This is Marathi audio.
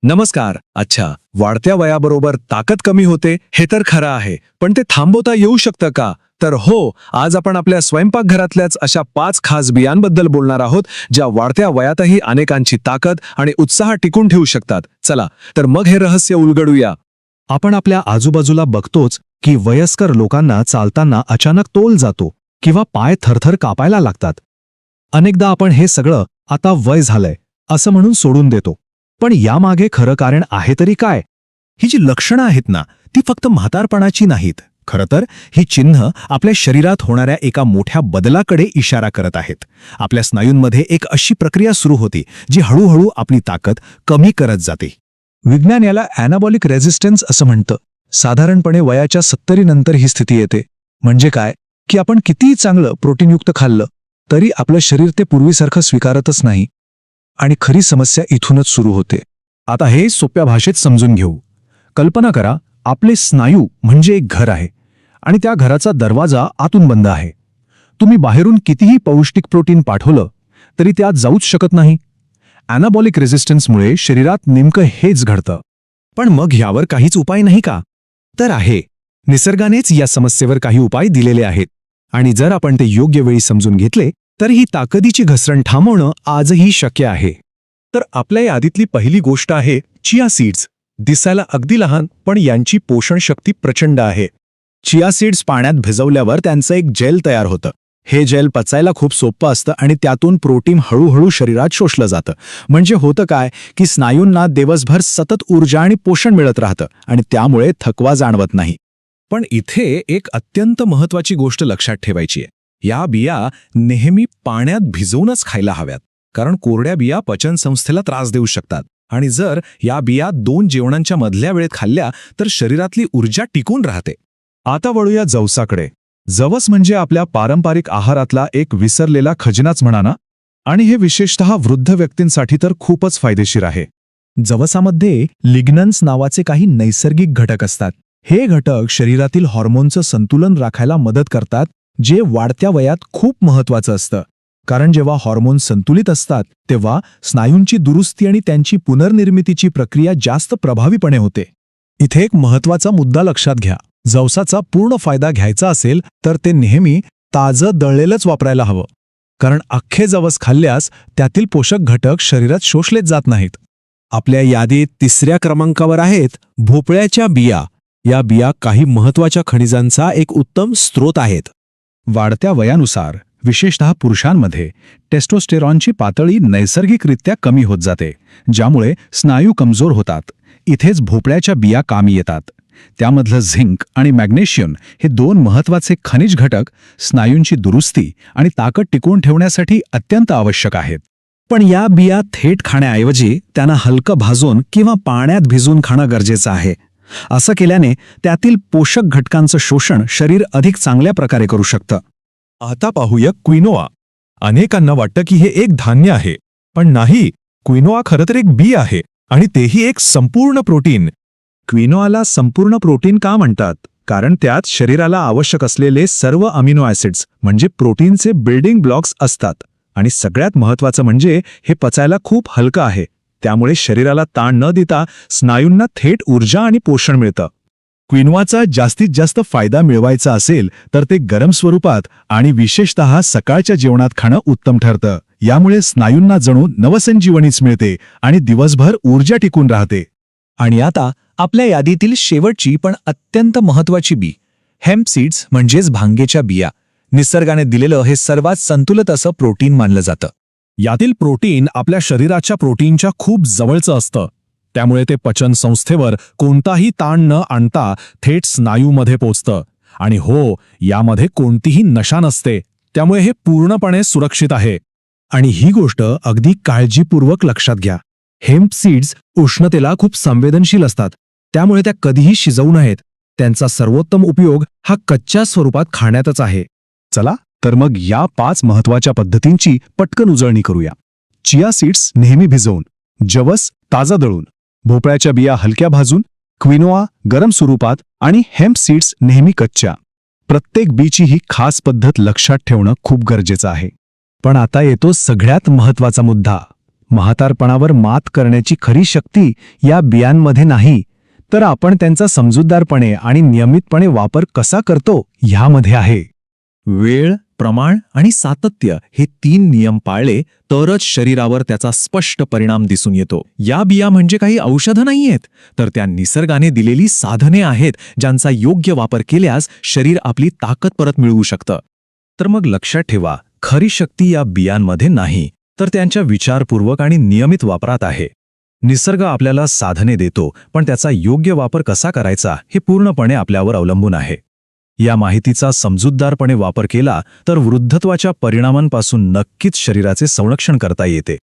नमस्कार. अच्छा, वाढत्या वयाबरोबर ताकद कमी होते हे तर खरं आहे, पण ते थांबवता येऊ शकतं का? तर हो, आज आपण आपल्या स्वयंपाकघरातल्याच अशा 5 खास बियांबद्दल बोलणार आहोत, ज्या वाढत्या वयातही अनेकांची ताकद आणि उत्साह टिकून ठेवू शकतात. चला, तर मग हे रहस्य उलगडूया. आपण आपल्या आजूबाजूला बघतोच की वयस्कर लोकांना चालताना अचानक तोल जातो किंवा पाय थरथर कापायला लागतात. अनेकदा आपण हे सगळं आता वय झालंय असं म्हणून सोडून देतो. पण यामागे खरं कारण आहे तरी काय? ही जी लक्षणं आहेत ना, ती फक्त म्हातारपणाची नाहीत. खरं तर ही चिन्ह आपल्या शरीरात होणाऱ्या एका मोठ्या बदलाकडे इशारा करत आहेत. आपल्या स्नायूंमध्ये एक अशी प्रक्रिया सुरू होती जी हळूहळू आपली ताकद कमी करत जाते. विज्ञान याला ॲनाबॉलिक रेझिस्टन्स असं म्हणतं. साधारणपणे वयाच्या 70 नंतर ही स्थिती येते. म्हणजे काय की आपण कितीही चांगलं प्रोटीनयुक्त खाल्लं तरी आपलं शरीर ते पूर्वीसारखं स्वीकारतच नाही. आणि खरी समस्या इथूनच सुरू होते. आता हे सोप्या भाषेत समजून घेऊ. कल्पना करा, आपले स्नायू म्हणजे एक घर आहे आणि त्या घराचा दरवाजा आतून बंद आहे. तुम्ही बाहेरून कितीही पौष्टिक प्रोटीन पाठवलं तरी ते आत जाऊच शकत नाही. ॲनाबॉलिक रेझिस्टन्समुळे शरीरात नेमकं हेच घडतं. पण मग ह्यावर काहीच उपाय नाही का? तर आहे. निसर्गानेच या समस्येवर काही उपाय दिलेले आहेत. आणि जर आपण ते योग्य वेळी समजून घेतले तर ही ताकदीची घसरण थांबवणं आजही शक्य आहे. तर आपल्या यादीतली पहिली गोष्ट आहे चिया सीड्स. दिसायला अगदी लहान, पण यांची पोषण शक्ती प्रचंड आहे. चिया सीड्स पाण्यात भिजवल्यावर त्यांचं एक जेल तयार होतं. हे जेल पचायला खूप सोपं असतं आणि त्यातून प्रोटीन हळूहळू शरीरात शोषलं जातं. म्हणजे होतं काय की स्नायूंना दिवसभर सतत ऊर्जा आणि पोषण मिळत राहतं आणि त्यामुळे थकवा जाणवत नाही. पण इथे एक अत्यंत महत्त्वाची गोष्ट लक्षात ठेवायची आहे. या बिया नेहमी पाण्यात भिजवूनच खायला हव्यात, कारण कोरड्या बिया पचनसंस्थेला त्रास देऊ शकतात. आणि जर या बिया 2 जेवणांच्या मधल्या वेळेत खाल्ल्या तर शरीरातली ऊर्जा टिकून राहते. आता वळूया जवसाकडे. जवस म्हणजे आपल्या पारंपरिक आहारातला एक विसरलेला खजिनाच म्हणा ना. आणि हे विशेषतः वृद्ध व्यक्तींसाठी तर खूपच फायदेशीर आहे. जवसामध्ये लिग्नन्स नावाचे काही नैसर्गिक घटक असतात. हे घटक शरीरातील हॉर्मोनचं संतुलन राखायला मदत करतात, जे वाढत्या वयात खूप महत्त्वाचं असतं. कारण जेव्हा हॉर्मोन संतुलित असतात तेव्हा स्नायूंची दुरुस्ती आणि त्यांची पुनर्निर्मितीची प्रक्रिया जास्त प्रभावीपणे होते. इथे एक महत्त्वाचा मुद्दा लक्षात घ्या. जवसाचा पूर्ण फायदा घ्यायचा असेल तर ते नेहमी ताजं दळलेलंच वापरायला हवं. कारण अख्खे जवस खाल्ल्यास त्यातील पोषक घटक शरीरात शोषलेच जात नाहीत. आपल्या यादीत 3ऱ्या क्रमांकावर आहेत भोपळ्याच्या बिया. या बिया काही महत्त्वाच्या खनिजांचा एक उत्तम स्रोत आहेत. वाढत्या वयानुसार विशेषतः पुरुषांमध्ये टेस्टोस्टेरॉनची पातळी नैसर्गिकरित्या कमी होत जाते, ज्यामुळे स्नायू कमजोर होतात. इथेच भोपळ्याच्या बिया कामी येतात. त्यामधलं झिंक आणि मॅग्नेशियम हे 2 महत्त्वाचे खनिज घटक स्नायूंची दुरुस्ती आणि ताकद टिकवून ठेवण्यासाठी अत्यंत आवश्यक आहेत. पण या बिया थेट खाण्याऐवजी त्यांना हलकं भाजून किंवा पाण्यात भिजवून खाणं गरजेचं आहे. असं केल्याने त्यातील पोषक घटकांचं शोषण शरीर अधिक चांगल्या प्रकारे करू शकतं. आता पाहूया क्विनोआ. अनेकांना वाटतं की हे एक धान्य आहे, पण नाही. क्विनोआ खरं तर एक बी आहे आणि तेही एक संपूर्ण प्रोटीन. क्विनोआला संपूर्ण प्रोटीन का म्हणतात? कारण त्यात शरीराला आवश्यक असलेले सर्व अमिनो ॲसिड्स म्हणजे प्रोटीनचे बिल्डिंग ब्लॉक्स असतात. आणि सगळ्यात महत्त्वाचं म्हणजे हे पचायला खूप हलकं आहे. त्यामुळे शरीराला ताण न देता स्नायूंना थेट ऊर्जा आणि पोषण मिळतं. क्विनोआचा जास्तीत जास्त फायदा मिळवायचा असेल तर ते गरम स्वरूपात आणि विशेषतः सकाळच्या जेवणात खाणं उत्तम ठरतं. यामुळे स्नायूंना जणू नवसंजीवनीच मिळते आणि दिवसभर ऊर्जा टिकून राहते. आणि आता आपल्या यादीतील शेवटची पण अत्यंत महत्त्वाची बी, हेम्प सीड्स म्हणजेच भांगेच्या बिया. निसर्गाने दिलेलं हे सर्वात संतुलित असं प्रोटीन मानलं जातं. यातील प्रोटीन आपल्या शरीराच्या प्रोटीनच्या खूप जवळचं असतं. त्यामुळे ते पचन संस्थेवर कोणताही ताण न आणता थेट स्नायूमध्ये पोचतं. आणि हो, यामध्ये कोणतीही नशा नसते. त्यामुळे हे पूर्णपणे सुरक्षित आहे. आणि ही गोष्ट अगदी काळजीपूर्वक लक्षात घ्या. हेम्प सीड्स उष्णतेला खूप संवेदनशील असतात. त्यामुळे त्या कधीही शिजवू नयेत. त्यांचा सर्वोत्तम उपयोग हा कच्च्या स्वरूपात खाण्यातच आहे. चला तर मग या 5 महत्त्वाच्या पद्धतींची पटकन उजळणी करूया. चिया सीड्स नेहमी भिजवून, जवस ताजा दळून, भोपळ्याच्या बिया हलक्या भाजून, क्विनोआ गरम स्वरूपात आणि हेम्प सीड्स नेहमी कच्च्या. प्रत्येक बीची ही खास पद्धत लक्षात ठेवणं खूप गरजेचं आहे. पण आता येतो सगळ्यात महत्त्वाचा मुद्दा, म्हातारपणावर मात करण्याची खरी शक्ती या बियांमध्ये नाही, तर आपण त्यांचा समजूतदारपणे आणि नियमितपणे वापर कसा करतो ह्यामध्ये आहे. वेळ, प्रमाण आणि सातत्य हे 3 नियम पाळले तरच शरीरावर त्याचा स्पष्ट परिणाम दिसून येतो. या बिया म्हणजे काही औषधं नाहीयेत, तर त्या निसर्गाने दिलेली साधने आहेत ज्यांचा योग्य वापर केल्यास शरीर आपली ताकद परत मिळवू शकतं. तर मग लक्षात ठेवा, खरी शक्ती या बियांमध्ये नाही, तर त्यांच्या विचारपूर्वक आणि नियमित वापरात आहे. निसर्ग आपल्याला साधने देतो, पण त्याचा योग्य वापर कसा करायचा हे पूर्णपणे आपल्यावर अवलंबून आहे. या माहितीचा समजूतदारपणे वापर केला तर वृद्धत्वाच्या परिणामांपासून नक्कीच शरीराचे संरक्षण करता येते.